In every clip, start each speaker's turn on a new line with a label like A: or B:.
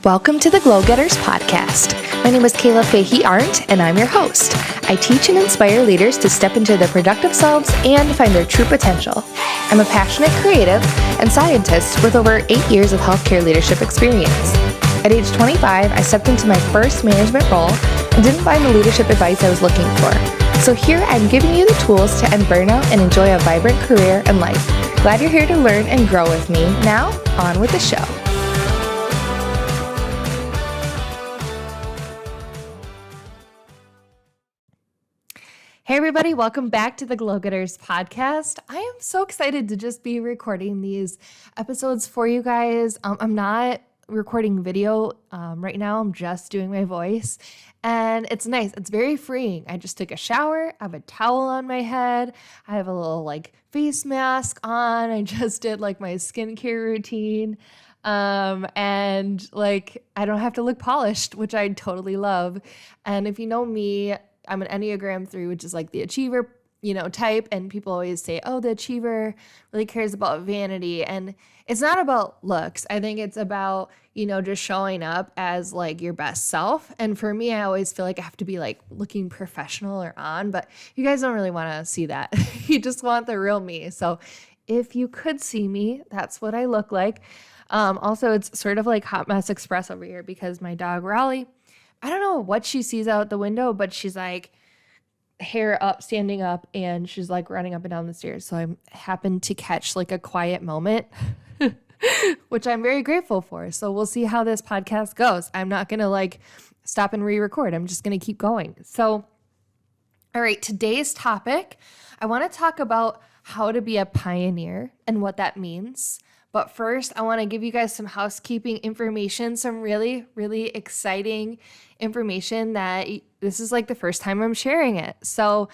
A: Welcome to the Glow Getters podcast. My name is Kayla Fahey-Ahrndt, and I'm your host. I teach and inspire leaders to step into their productive selves and find their true potential. I'm a passionate creative and scientist with over 8 years of healthcare leadership experience. At age 25, I stepped into my first management role and didn't find the leadership advice I was looking for. So here I'm giving you the tools to end burnout and enjoy a vibrant career and life. Glad you're here to learn and grow with me. Now, on with the show. Hey everybody, welcome back to the Glow Getters podcast. I am so excited to just be recording these episodes for you guys. I'm not recording video right now. I'm just doing my voice, and it's nice. It's very freeing. I just took a shower. I have a towel on my head. I have a little face mask on. I just did my skincare routine. And I don't have to look polished, which I totally love. And if you know me, I'm an Enneagram 3, which is the achiever, type. And people always say, oh, the achiever really cares about vanity. And it's not about looks. I think it's about, just showing up as your best self. And for me, I always feel like I have to be looking professional or on, but you guys don't really want to see that. You just want the real me. So if you could see me, that's what I look like. Also, it's sort of like Hot Mess Express over here because my dog Raleigh, I don't know what she sees out the window, but she's hair up, standing up, and she's running up and down the stairs. So I happened to catch a quiet moment, which I'm very grateful for. So we'll see how this podcast goes. I'm not going to stop and re-record. I'm just going to keep going. So, all right, today's topic, I want to talk about how to be a pioneer and what that means. But first, I want to give you guys some housekeeping information, some really, really exciting information that this is the first time I'm sharing it. So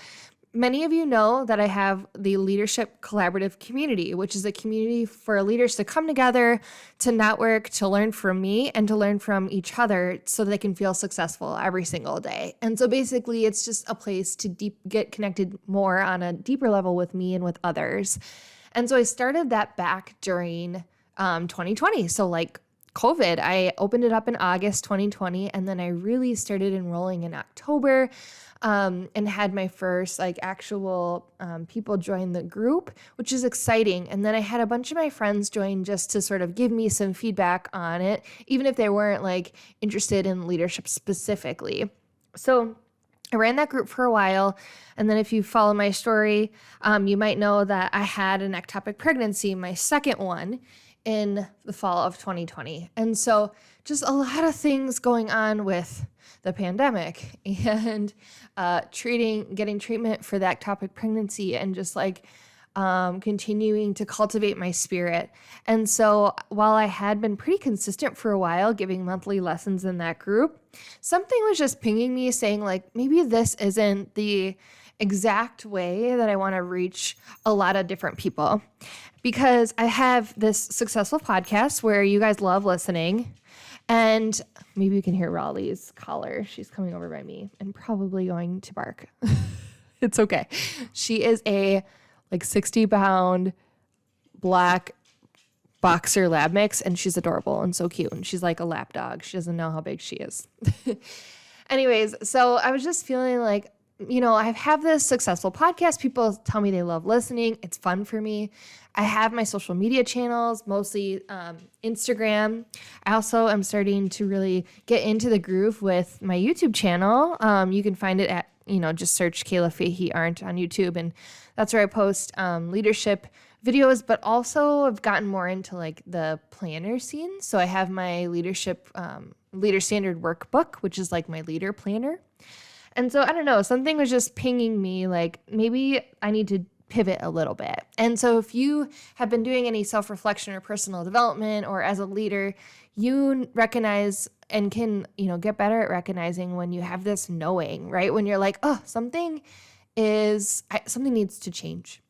A: many of you know that I have the Leadership Collaborative Community, which is a community for leaders to come together, to network, to learn from me, and to learn from each other so they can feel successful every single day. And so basically, it's just a place to get connected more on a deeper level with me and with others. And so I started that back during 2020. So COVID, I opened it up in August 2020, and then I really started enrolling in October and had my first actual people join the group, which is exciting. And then I had a bunch of my friends join just to sort of give me some feedback on it, even if they weren't interested in leadership specifically. So I ran that group for a while, and then if you follow my story, you might know that I had an ectopic pregnancy, my second one, in the fall of 2020. And so just a lot of things going on with the pandemic and getting treatment for the ectopic pregnancy and just continuing to cultivate my spirit. And so while I had been pretty consistent for a while giving monthly lessons in that group, something was just pinging me saying maybe this isn't the exact way that I want to reach a lot of different people, because I have this successful podcast where you guys love listening. And maybe you can hear Raleigh's collar. She's coming over by me and probably going to bark. It's okay. She is a 60-pound black boxer lab mix, and she's adorable and so cute. And she's like a lap dog. She doesn't know how big she is. Anyways, so I was just feeling I have this successful podcast. People tell me they love listening. It's fun for me. I have my social media channels, mostly Instagram. I also am starting to really get into the groove with my YouTube channel. You can find it at, just search Kayla Fahey-Ahrndt on YouTube. And that's where I post leadership videos, but also I've gotten more into the planner scene. So I have my leader standard workbook, which is my leader planner. And so I don't know, something was just pinging me maybe I need to pivot a little bit. And so if you have been doing any self-reflection or personal development, or as a leader, you recognize and can, get better at recognizing when you have this knowing, right? When you're oh, something needs to change.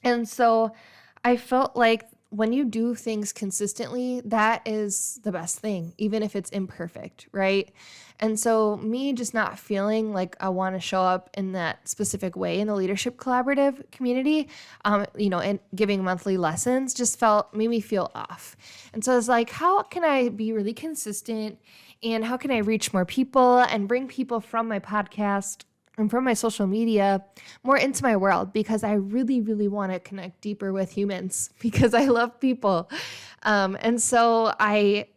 A: And so I felt when you do things consistently, that is the best thing, even if it's imperfect, right? And so me just not feeling like I want to show up in that specific way in the leadership collaborative community, and giving monthly lessons just made me feel off. And so I was like, how can I be really consistent, and how can I reach more people and bring people from my podcast and from my social media more into my world, because I really, really want to connect deeper with humans because I love people. And so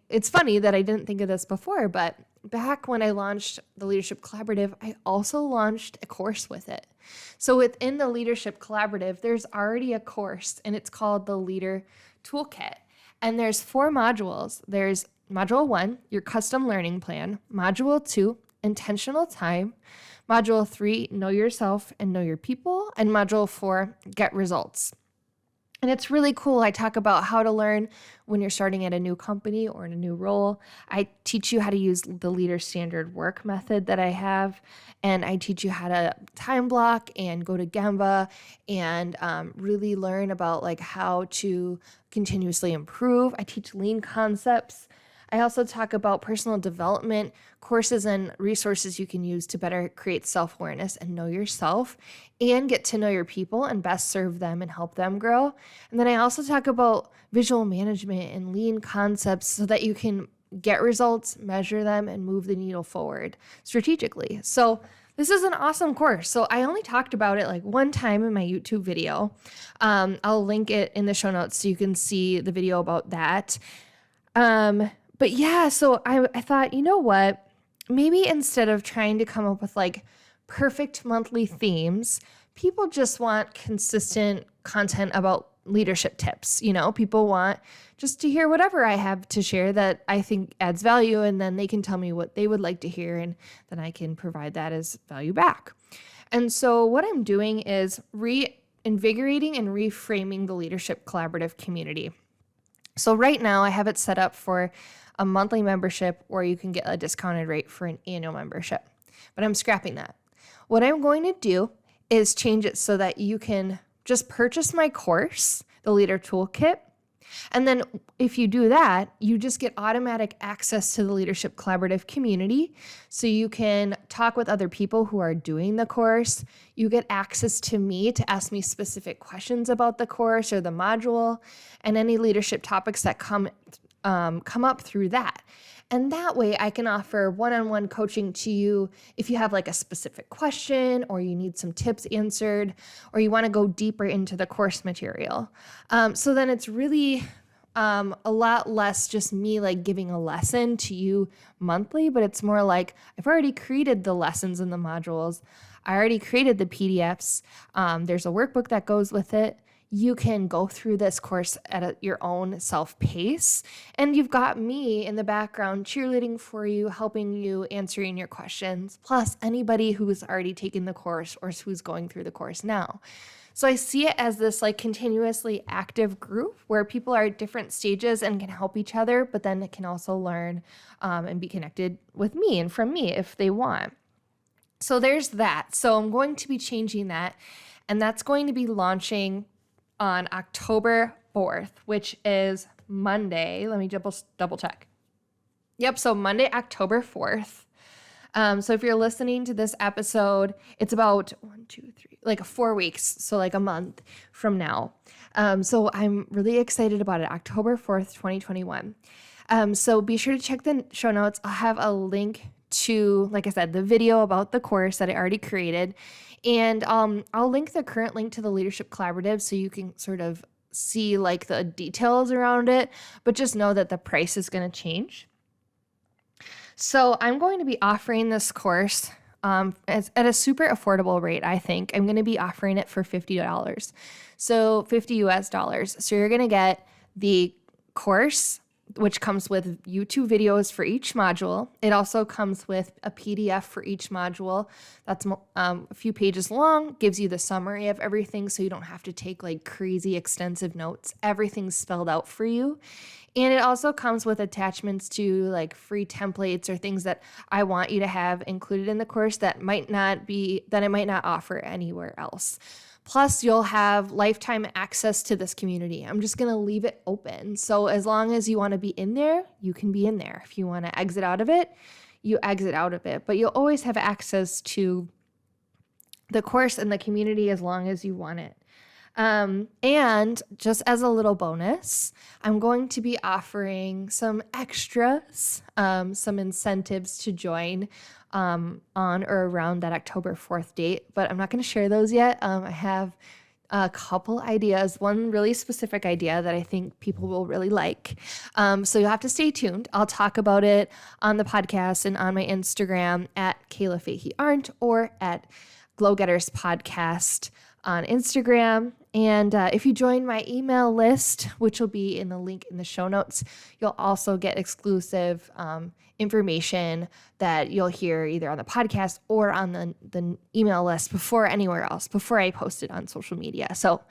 A: it's funny that I didn't think of this before, but back when I launched the Leadership Collaborative, I also launched a course with it. So within the Leadership Collaborative, there's already a course, and it's called the Leader Toolkit. And there's 4 modules. There's Module 1, your custom learning plan. Module 2, intentional time. Module 3, know yourself and know your people. And Module 4, get results. And it's really cool. I talk about how to learn when you're starting at a new company or in a new role. I teach you how to use the Leader Standard Work method that I have. And I teach you how to time block and go to Gemba and really learn about like how to continuously improve. I teach lean concepts. I also talk about personal development, courses and resources you can use to better create self-awareness and know yourself and get to know your people and best serve them and help them grow. And then I also talk about visual management and lean concepts so that you can get results, measure them, and move the needle forward strategically. So this is an awesome course. So I only talked about it like one time in my YouTube video. I'll link it in the show notes so you can see the video about that. But yeah, so I thought, you know what? Maybe instead of trying to come up with like perfect monthly themes, people just want consistent content about leadership tips. People want just to hear whatever I have to share that I think adds value, and then they can tell me what they would like to hear, and then I can provide that as value back. And so what I'm doing is reinvigorating and reframing the Leadership Collaborative community. So right now I have it set up for a monthly membership, or you can get a discounted rate for an annual membership. But I'm scrapping that. What I'm going to do is change it so that you can just purchase my course, the Leader Toolkit. And then if you do that, you just get automatic access to the Leadership Collaborative community. So you can talk with other people who are doing the course. You get access to me to ask me specific questions about the course or the module and any leadership topics that come up through that. And that way I can offer one-on-one coaching to you if you have like a specific question, or you need some tips answered, or you want to go deeper into the course material. So then it's really a lot less just me like giving a lesson to you monthly, but it's more like I've already created the lessons in the modules. I already created the PDFs. There's a workbook that goes with it. You can go through this course at your own self-pace, and you've got me in the background cheerleading for you, helping you, answering your questions, plus anybody who's already taken the course or who's going through the course now. So I see it as this like continuously active group where people are at different stages and can help each other, but then it can also learn and be connected with me and from me if they want. So there's that. So I'm going to be changing that, and that's going to be launching on October 4th, which is Monday. Let me double check. Yep, so Monday, October 4th. So if you're listening to this episode, it's about 4 weeks, so like a month from now. So I'm really excited about it, October 4th, 2021. So be sure to check the show notes. I'll have a link to, like I said, the video about the course that I already created. And I'll link the current link to the Leadership Collaborative so you can sort of see like the details around it, but just know that the price is going to change. So I'm going to be offering this course at a super affordable rate, I think. I'm going to be offering it for $50. So $50 US. So you're going to get the course, which comes with YouTube videos for each module. It also comes with a PDF for each module that's a few pages long, gives you the summary of everything so you don't have to take like crazy extensive notes. Everything's spelled out for you. And it also comes with attachments to like free templates or things that I want you to have included in the course that I might not offer anywhere else. Plus, you'll have lifetime access to this community. I'm just going to leave it open. So as long as you want to be in there, you can be in there. If you want to exit out of it, you exit out of it. But you'll always have access to the course and the community as long as you want it. And just as a little bonus, I'm going to be offering some extras, some incentives to join on or around that October 4th date, but I'm not going to share those yet. I have a couple ideas, one really specific idea that I think people will really like. So you'll have to stay tuned. I'll talk about it on the podcast and on my Instagram at Kayla Fahey-Ahrndt or at Glow Getters Podcast on Instagram. And if you join my email list, which will be in the link in the show notes, you'll also get exclusive information that you'll hear either on the podcast or on the email list before anywhere else, before I post it on social media. So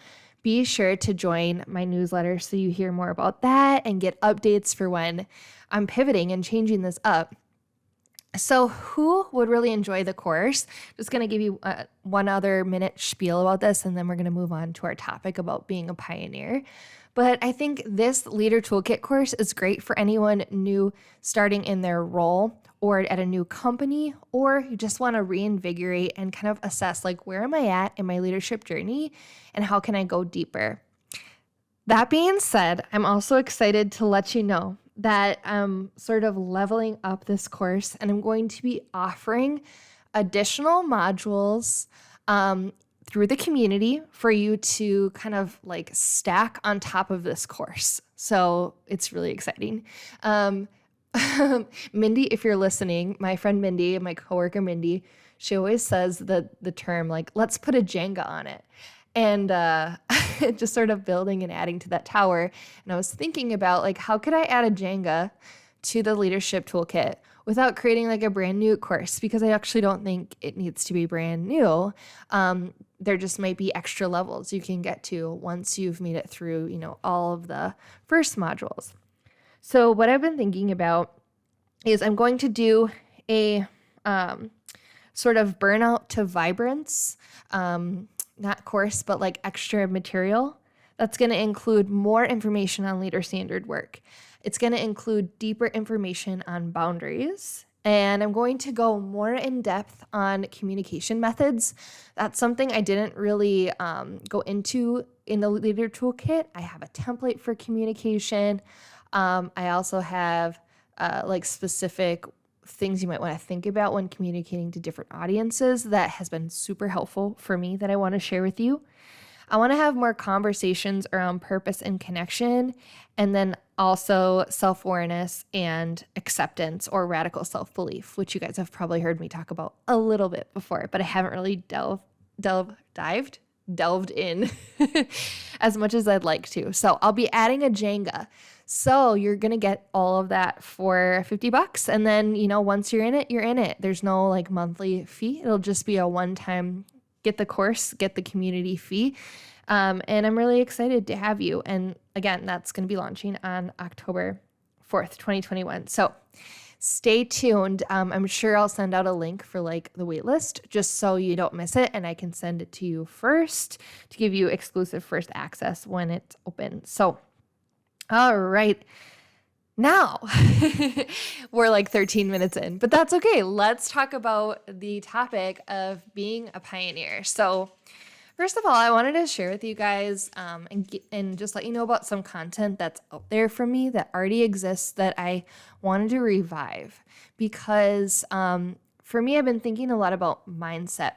A: be sure to join my newsletter so you hear more about that and get updates for when I'm pivoting and changing this up. So who would really enjoy the course? Just going to give you one other minute spiel about this, and then we're going to move on to our topic about being a pioneer. But I think this Leader Toolkit course is great for anyone new starting in their role or at a new company, or you just want to reinvigorate and kind of assess, like, where am I at in my leadership journey and how can I go deeper? That being said, I'm also excited to let you know that I'm sort of leveling up this course, and I'm going to be offering additional modules through the community for you to kind of like stack on top of this course. So it's really exciting. Mindy, if you're listening, my friend Mindy, my coworker Mindy, she always says the term like, let's put a Jenga on it. And just sort of building and adding to that tower. And I was thinking about, like, how could I add a Jenga to the leadership toolkit without creating like a brand new course? Because I actually don't think it needs to be brand new. There just might be extra levels you can get to once you've made it through, all of the first modules. So what I've been thinking about is I'm going to do a sort of burnout to vibrance not course, but like extra material that's going to include more information on leader-centered work. It's going to include deeper information on boundaries, and I'm going to go more in depth on communication methods. That's something I didn't really go into in the Leader Toolkit. I have a template for communication. I also have like specific things you might want to think about when communicating to different audiences that has been super helpful for me that I want to share with you. I want to have more conversations around purpose and connection, and then also self-awareness and acceptance or radical self-belief, which you guys have probably heard me talk about a little bit before, but I haven't really delved in as much as I'd like to. So I'll be adding a Jenga. So you're going to get all of that for $50. And then, once you're in it, you're in it. There's no like monthly fee. It'll just be a one-time get the course, get the community fee. And I'm really excited to have you. And again, that's going to be launching on October 4th, 2021. So stay tuned. I'm sure I'll send out a link for like the wait list just so you don't miss it. And I can send it to you first to give you exclusive first access when it's open. So all right. Now, we're like 13 minutes in, but that's okay. Let's talk about the topic of being a pioneer. So first of all, I wanted to share with you guys and just let you know about some content that's out there from me that already exists that I wanted to revive because for me, I've been thinking a lot about mindset.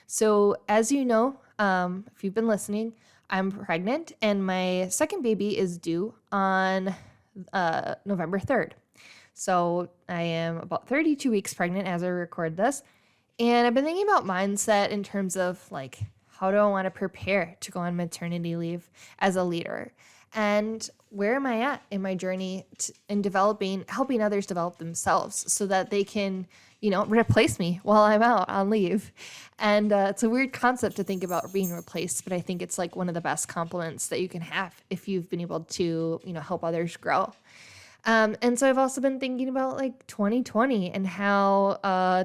A: So as you know, if you've been listening, I'm pregnant and my second baby is due on November 3rd. So I am about 32 weeks pregnant as I record this. And I've been thinking about mindset in terms of like, how do I want to prepare to go on maternity leave as a leader? And where am I at in my journey in helping others develop themselves so that they can, replace me while I'm out on leave. And it's a weird concept to think about being replaced, but I think it's like one of the best compliments that you can have if you've been able to, help others grow. And so I've also been thinking about like 2020 and how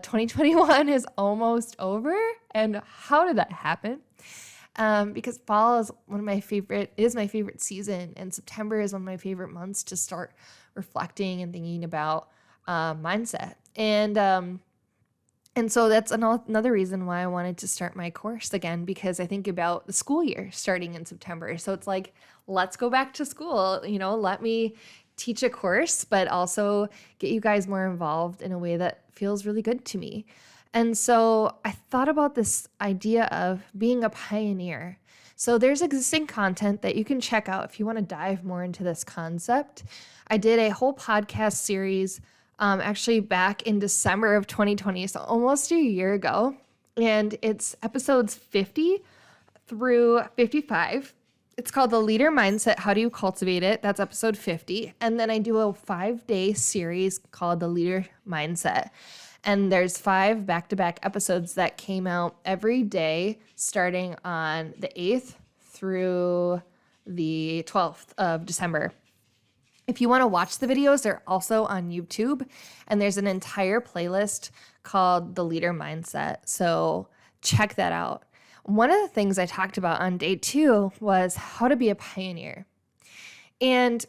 A: 2021 is almost over and how did that happen? because fall is my favorite season, and September is one of my favorite months to start reflecting and thinking about mindset. And so that's another reason why I wanted to start my course again, because I think about the school year starting in September. So it's like, let's go back to school, let me teach a course, but also get you guys more involved in a way that feels really good to me. And so I thought about this idea of being a pioneer. So there's existing content that you can check out if you want to dive more into this concept. I did a whole podcast series actually back in December of 2020, so almost a year ago. And it's episodes 50 through 55. It's called The Leader Mindset. How do you cultivate it? That's episode 50. And then I do a 5-day series called The Leader Mindset. And there's 5 back-to-back episodes that came out every day starting on the 8th through the 12th of December. If you want to watch the videos, they're also on YouTube, and there's an entire playlist called The Leader Mindset. So check that out. One of the things I talked about on day 2 was how to be a pioneer. And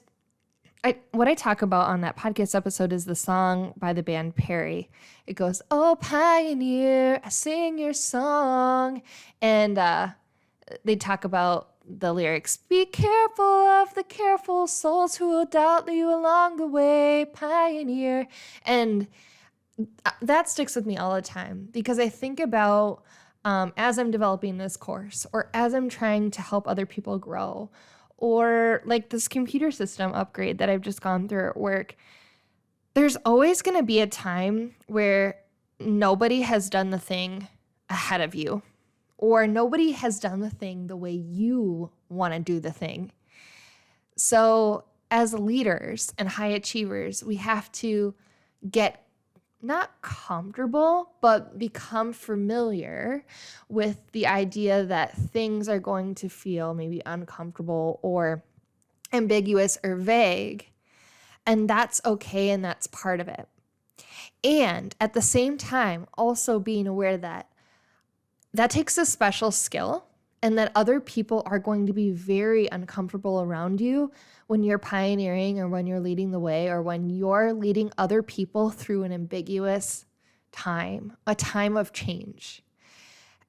A: what I talk about on that podcast episode is the song by the band Perry. It goes, "Oh, pioneer, I sing your song." And they talk about the lyrics, "Be careful of the careful souls who will doubt you along the way, pioneer." And that sticks with me all the time, because I think about as I'm developing this course, or as I'm trying to help other people grow, or like this computer system upgrade that I've just gone through at work, there's always going to be a time where nobody has done the thing ahead of you, or nobody has done the thing the way you want to do the thing. So as leaders and high achievers, we have to get not comfortable, but become familiar with the idea that things are going to feel maybe uncomfortable or ambiguous or vague. And that's okay, and that's part of it. And at the same time, also being aware that that takes a special skill, and that other people are going to be very uncomfortable around you when you're pioneering, or when you're leading the way, or when you're leading other people through an ambiguous time, a time of change.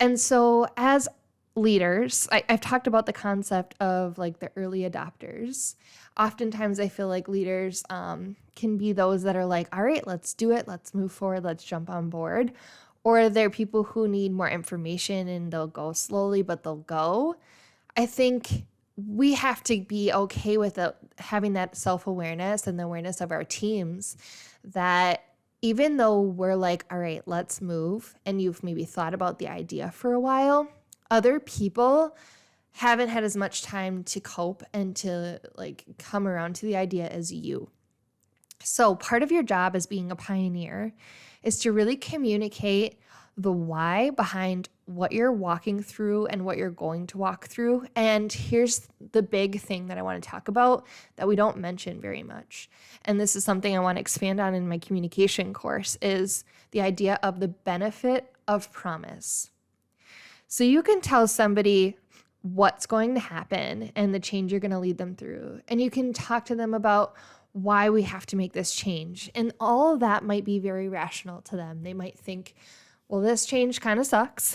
A: And so as leaders, I've talked about the concept of like the early adopters. Oftentimes I feel like leaders can be those that are like, all right, let's do it. Let's move forward. Let's jump on board. Or they're people who need more information and they'll go slowly, but they'll go. I think we have to be okay with having that self-awareness and the awareness of our teams, that even though we're like, all right, let's move, and you've maybe thought about the idea for a while, other people haven't had as much time to cope and to like come around to the idea as you. So part of your job as being a pioneer is to really communicate the why behind what you're walking through and what you're going to walk through. And here's the big thing that I want to talk about that we don't mention very much. And this is something I want to expand on in my communication course, is the idea of the benefit of promise. So you can tell somebody what's going to happen and the change you're going to lead them through. And you can talk to them about why we have to make this change. And all of that might be very rational to them. They might think, well, this change kind of sucks.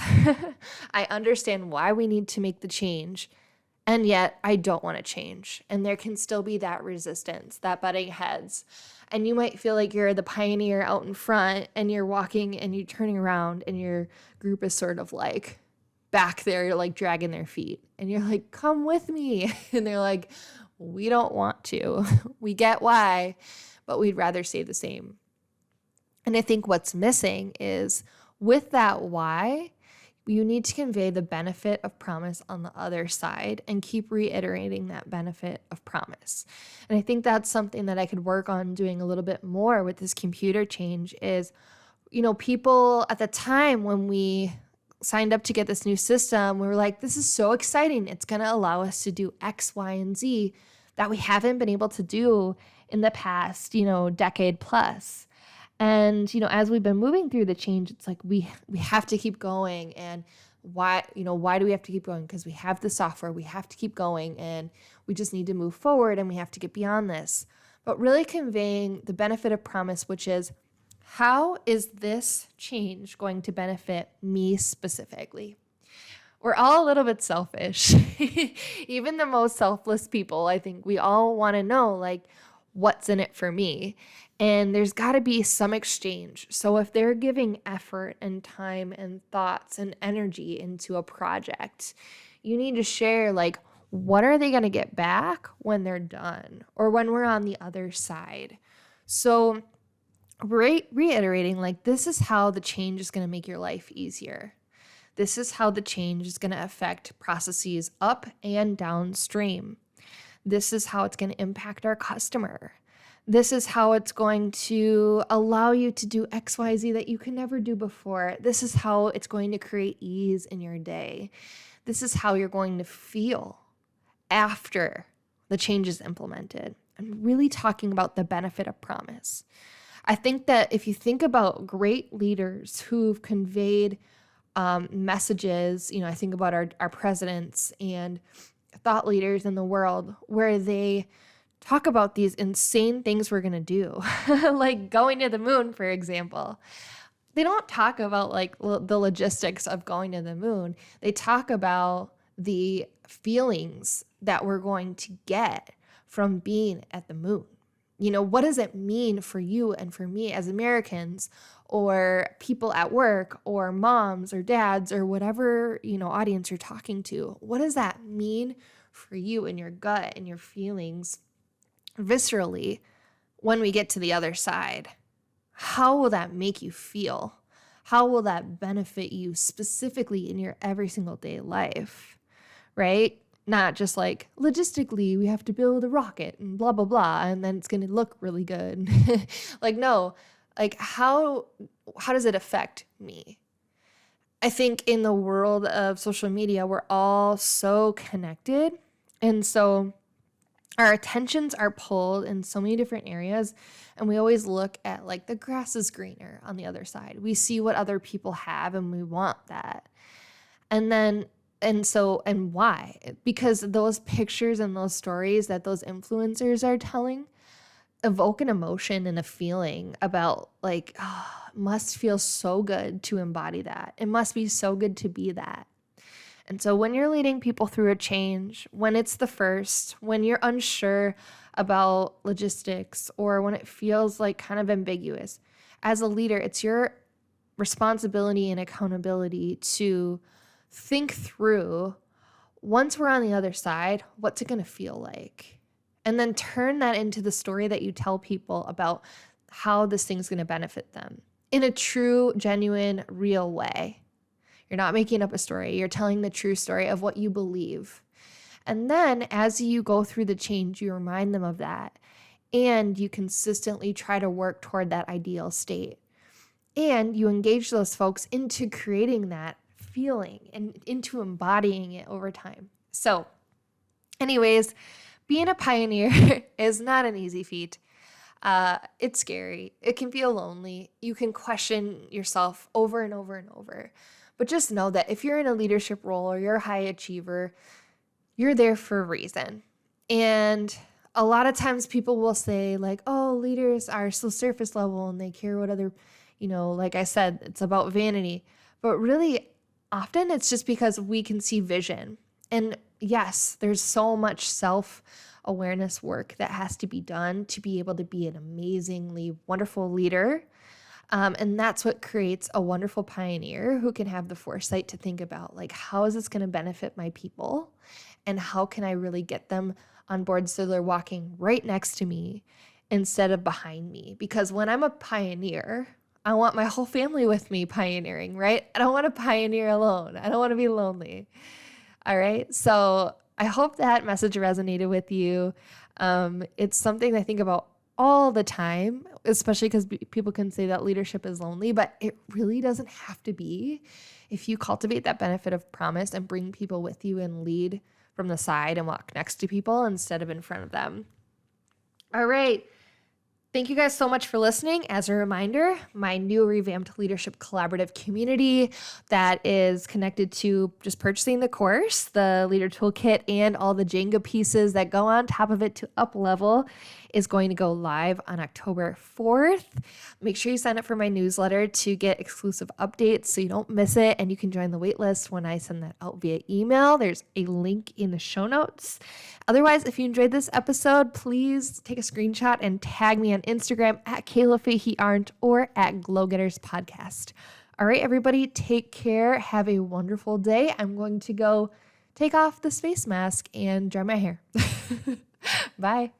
A: I understand why we need to make the change, and yet I don't want to change. And there can still be that resistance, that butting heads. And you might feel like you're the pioneer out in front, and you're walking and you're turning around, and your group is sort of like back there, like dragging their feet. And you're like, come with me. And they're like, we don't want to. We get why, but we'd rather stay the same. And I think what's missing is, with that why, you need to convey the benefit of promise on the other side and keep reiterating that benefit of promise. And I think that's something that I could work on doing a little bit more with this computer change is, people at the time when we signed up to get this new system, we were like, this is so exciting. It's going to allow us to do X, Y, and Z that we haven't been able to do in the past, decade plus. And, as we've been moving through the change, it's like we have to keep going. And Why do we have to keep going? Because we have the software, we have to keep going, and we just need to move forward, and we have to get beyond this. But really conveying the benefit of promise, which is, how is this change going to benefit me specifically? We're all a little bit selfish. Even the most selfless people, I think we all want to know, like, what's in it for me? And there's got to be some exchange. So if they're giving effort and time and thoughts and energy into a project, you need to share, like, what are they going to get back when they're done or when we're on the other side? So reiterating, like, this is how the change is going to make your life easier. This is how the change is going to affect processes up and downstream. This is how it's going to impact our customer. This is how it's going to allow you to do XYZ that you could never do before. This is how it's going to create ease in your day. This is how you're going to feel after the change is implemented. I'm really talking about the benefit of promise. I think that if you think about great leaders who've conveyed messages, I think about our presidents and thought leaders in the world where they talk about these insane things we're going to do, like going to the moon, for example. They don't talk about like the logistics of going to the moon. They talk about the feelings that we're going to get from being at the moon. What does it mean for you and for me as Americans or people at work or moms or dads or whatever, audience you're talking to? What does that mean for you in your gut and your feelings viscerally when we get to the other side? How will that make you feel? How will that benefit you specifically in your every single day life, right? Not just like logistically, we have to build a rocket and blah, blah, blah, and then it's going to look really good. Like, no, like how does it affect me? I think in the world of social media, we're all so connected. And so our attentions are pulled in so many different areas. And we always look at like the grass is greener on the other side. We see what other people have and we want that. And why? Because those pictures and those stories that those influencers are telling evoke an emotion and a feeling about like, it must feel so good to embody that. It must be so good to be that. And so when you're leading people through a change, when it's the first, when you're unsure about logistics or when it feels like kind of ambiguous, as a leader, it's your responsibility and accountability to think through, once we're on the other side, what's it going to feel like? And then turn that into the story that you tell people about how this thing's going to benefit them in a true, genuine, real way. You're not making up a story. You're telling the true story of what you believe. And then as you go through the change, you remind them of that. And you consistently try to work toward that ideal state. And you engage those folks into creating that feeling and into embodying it over time. So anyways, being a pioneer is not an easy feat. It's scary. It can feel lonely. You can question yourself over and over and over. But just know that if you're in a leadership role or you're a high achiever, you're there for a reason. And a lot of times people will say like, oh, leaders are so surface level and they care what other, like I said, it's about vanity. But really, often it's just because we can see vision. And yes, there's so much self-awareness work that has to be done to be able to be an amazingly wonderful leader. And that's what creates a wonderful pioneer who can have the foresight to think about, like, how is this going to benefit my people? And how can I really get them on board so they're walking right next to me instead of behind me? Because when I'm a pioneer, I want my whole family with me pioneering, right? I don't want to pioneer alone. I don't want to be lonely. All right. So I hope that message resonated with you. It's something I think about all the time, especially because people can say that leadership is lonely, but it really doesn't have to be if you cultivate that benefit of promise and bring people with you and lead from the side and walk next to people instead of in front of them. All right. Thank you guys so much for listening. As a reminder, my new revamped leadership collaborative community that is connected to just purchasing the course, the leader toolkit, and all the Jenga pieces that go on top of it to up level is going to go live on October 4th. Make sure you sign up for my newsletter to get exclusive updates so you don't miss it, and you can join the waitlist when I send that out via email. There's a link in the show notes. Otherwise, if you enjoyed this episode, please take a screenshot and tag me on Instagram at Kayla Fahey-Ahrndt or at Glowgetters Podcast. All right, everybody, take care. Have a wonderful day. I'm going to go take off this face mask and dry my hair. Bye.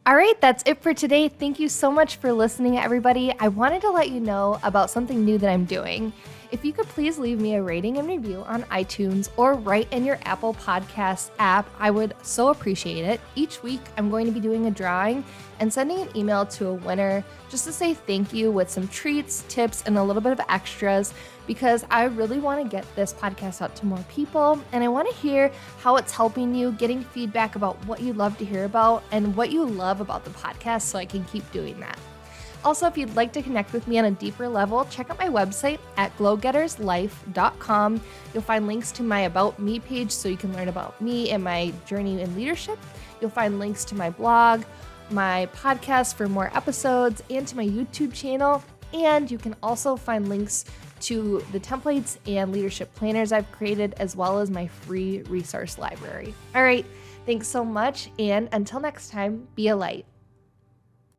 A: All right, that's it for today. Thank you so much for listening, everybody. I wanted to let you know about something new that I'm doing. If you could please leave me a rating and review on iTunes or write in your Apple Podcasts app, I would so appreciate it. Each week, I'm going to be doing a drawing and sending an email to a winner just to say thank you with some treats, tips, and a little bit of extras, because I really want to get this podcast out to more people, and I want to hear how it's helping you, getting feedback about what you love to hear about and what you love about the podcast so I can keep doing that. Also, if you'd like to connect with me on a deeper level, check out my website at glowgetterslife.com. You'll find links to my About Me page so you can learn about me and my journey in leadership. You'll find links to my blog, my podcast for more episodes, and to my YouTube channel. And you can also find links to the templates and leadership planners I've created, as well as my free resource library. All right, thanks so much. And until next time, be a light.